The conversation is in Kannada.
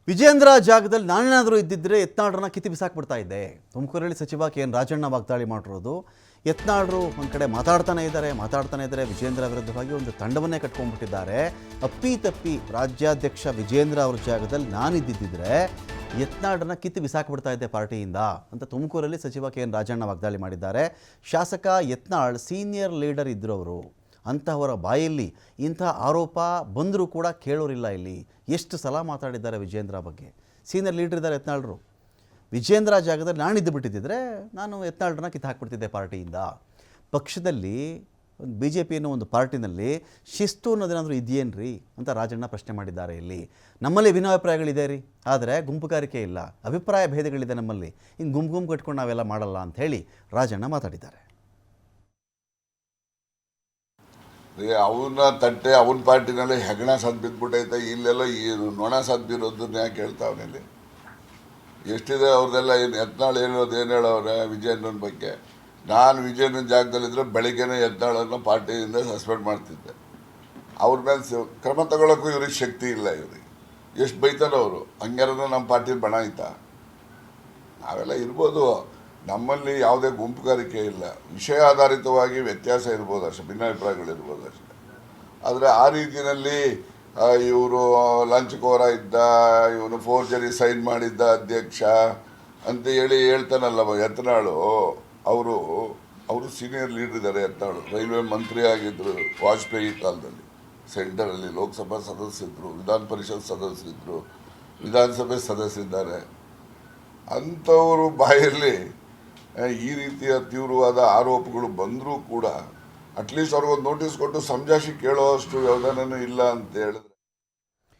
ವಿಜೇಂದ್ರ ಜಾಗದಲ್ಲಿ ನಾನೇನಾದರೂ ಇದ್ದಿದ್ದರೆ ಯತ್ನಾಳರನ್ನ ಕಿತ್ತಿ ಬಿಸಾಕ್ಬಿಡ್ತಾ ಇದ್ದೆ. ತುಮಕೂರಲ್ಲಿ ಸಚಿವ ಕೆ ಎನ್ ರಾಜಣ್ಣ ವಾಗ್ದಾಳಿ ಮಾಡಿರೋದು. ಯತ್ನಾಳರು ಒಂದು ಕಡೆ ಮಾತಾಡ್ತಾನೆ ಇದ್ದಾರೆ. ವಿಜೇಂದ್ರ ವಿರುದ್ಧವಾಗಿ ಒಂದು ತಂಡವನ್ನೇ ಕಟ್ಕೊಂಡ್ಬಿಟ್ಟಿದ್ದಾರೆ. ಅಪ್ಪಿತಪ್ಪಿ ರಾಜ್ಯಾಧ್ಯಕ್ಷ ವಿಜೇಂದ್ರ ಅವ್ರ ಜಾಗದಲ್ಲಿ ನಾನಿದ್ದಿದ್ದರೆ ಯತ್ನಾಳರನ್ನ ಕಿತ್ತಿ ಬಿಸಾಕ್ಬಿಡ್ತಾ ಇದ್ದೆ ಪಾರ್ಟಿಯಿಂದ ಅಂತ ತುಮಕೂರಲ್ಲಿ ಸಚಿವ ಕೆ ಎನ್ ರಾಜಣ್ಣ ವಾಗ್ದಾಳಿ ಮಾಡಿದ್ದಾರೆ. ಶಾಸಕ ಯತ್ನಾಳ್ ಸೀನಿಯರ್ ಲೀಡರ್ ಇದ್ರವರು. ಅಂತಹವರ ಬಾಯಲ್ಲಿ ಇಂಥ ಆರೋಪ ಬಂದರೂ ಕೂಡ ಕೇಳೋರಿಲ್ಲ. ಇಲ್ಲಿ ಎಷ್ಟು ಸಲ ಮಾತಾಡಿದ್ದಾರೆ ವಿಜೇಂದ್ರ ಬಗ್ಗೆ. ಸೀನಿಯರ್ ಲೀಡರ್ ಇದ್ದಾರೆ ಯತ್ನಾಳರು. ವಿಜೇಂದ್ರ ಜಾಗದಲ್ಲಿ ನಾನಿದ್ದು ಬಿಟ್ಟಿದ್ದರೆ ನಾನು ಯತ್ನಾಳರನ್ನ ಕಿತ್ತು ಹಾಕ್ಬಿಡ್ತಿದ್ದೆ ಪಾರ್ಟಿಯಿಂದ. ಪಕ್ಷದಲ್ಲಿ ಬಿ ಜೆ ಪಿ ಅನ್ನೋ ಒಂದು ಪಾರ್ಟಿನಲ್ಲಿ ಶಿಸ್ತು ಅನ್ನೋದೇನಾದರೂ ಇದೆಯೇನ್ರಿ ಅಂತ ರಾಜಣ್ಣ ಪ್ರಶ್ನೆ ಮಾಡಿದ್ದಾರೆ. ಇಲ್ಲಿ ನಮ್ಮಲ್ಲಿ ಭಿನ್ನಾಭಿಪ್ರಾಯಗಳಿದೆ ರೀ, ಆದರೆ ಗುಂಪುಗಾರಿಕೆ ಇಲ್ಲ, ಅಭಿಪ್ರಾಯ ಭೇದಗಳಿದೆ ನಮ್ಮಲ್ಲಿ. ಹಿಂಗೆ ಗುಂಪು ಕಟ್ಕೊಂಡು ನಾವೆಲ್ಲ ಮಾಡಲ್ಲ ಅಂತ ಹೇಳಿ ರಾಜಣ್ಣ ಮಾತಾಡಿದ್ದಾರೆ. ಅವನ ತಟ್ಟೆ ಅವನ ಪಾರ್ಟಿನಲ್ಲಿ ಹೆಗಣ ಸದ್ ಬಿದ್ದುಬಿಟ್ಟೈತೆ, ಇಲ್ಲೆಲ್ಲ ಈ ನೊಣ ಸದ್ ಬಿರೋದನ್ನ ಯಾಕೆ ಹೇಳ್ತಾವನಲ್ಲಿ? ಎಷ್ಟಿದೆ ಅವ್ರದ್ದೆಲ್ಲ. ಏನು ಯತ್ನಾಳ್ ಹೇಳೋದು ಏನು ಹೇಳೋರೆ ವಿಜೇಂದ್ರನ ಬಗ್ಗೆ? ನಾನು ವಿಜೇಂದ್ರನ ಜಾಗದಲ್ಲಿದ್ದರೆ ಬೆಳಿಗ್ಗೆನೇ ಯತ್ನಾಳನ್ನು ಪಾರ್ಟಿಯಿಂದ ಸಸ್ಪೆಂಡ್ ಮಾಡ್ತಿದ್ದೆ. ಅವ್ರ ಮೇಲೆ ಕ್ರಮ ತಗೊಳ್ಳೋಕ್ಕೂ ಇವ್ರಿಗೆ ಶಕ್ತಿ ಇಲ್ಲ. ಇವ್ರಿಗೆ ಎಷ್ಟು ಬೈತಾರೋ ಅವರು. ಹಂಗಾರನ್ನ ನಮ್ಮ ಪಾರ್ಟಿ ಬಣ ಆಯ್ತಾ? ನಾವೆಲ್ಲ ಇರ್ಬೋದು, ನಮ್ಮಲ್ಲಿ ಯಾವುದೇ ಗುಂಪುಗಾರಿಕೆ ಇಲ್ಲ. ವಿಷಯ ಆಧಾರಿತವಾಗಿ ವ್ಯತ್ಯಾಸ ಇರ್ಬೋದು ಅಷ್ಟೇ, ಭಿನ್ನಾಭಿಪ್ರಾಯಗಳಿರ್ಬೋದು ಅಷ್ಟೇ. ಆದರೆ ಆ ರೀತಿಯಲ್ಲಿ ಇವರು ಲಂಚ್ಕೋರ ಇದ್ದ, ಇವನು ಫೋರ್ಜರಿ ಸೈನ್ ಮಾಡಿದ್ದ ಅಧ್ಯಕ್ಷ ಅಂತ ಹೇಳ್ತಾನಲ್ಲ ಯತ್ನಾಳು. ಅವರು ಸೀನಿಯರ್ ಲೀಡರ್ ಇದ್ದಾರೆ. ಯತ್ನಾಳು ರೈಲ್ವೆ ಮಂತ್ರಿ ಆಗಿದ್ದರು ವಾಜಪೇಯಿ ಕಾಲದಲ್ಲಿ. ಸೆಂಟರಲ್ಲಿ ಲೋಕಸಭಾ ಸದಸ್ಯರಿದ್ದರು, ವಿಧಾನ ಪರಿಷತ್ ಸದಸ್ಯರಿದ್ದರು, ವಿಧಾನಸಭೆ ಸದಸ್ಯರಿದ್ದಾರೆ. ಅಂಥವರು ಬಾಯಲ್ಲಿ ಈ ರೀತಿಯ ತೀವ್ರವಾದ ಆರೋಪಗಳು ಬಂದರೂ ಕೂಡ ಅಟ್ಲೀಸ್ಟ್ ಅವ್ರಿಗೊಂದು ನೋಟಿಸ್ ಕೊಟ್ಟು ಸಮಜಾಯಿಷಿ ಕೇಳೋ ಅಷ್ಟು ವ್ಯವಧಾನನೂ ಇಲ್ಲ ಅಂತ ಹೇಳಿದ್ರೆ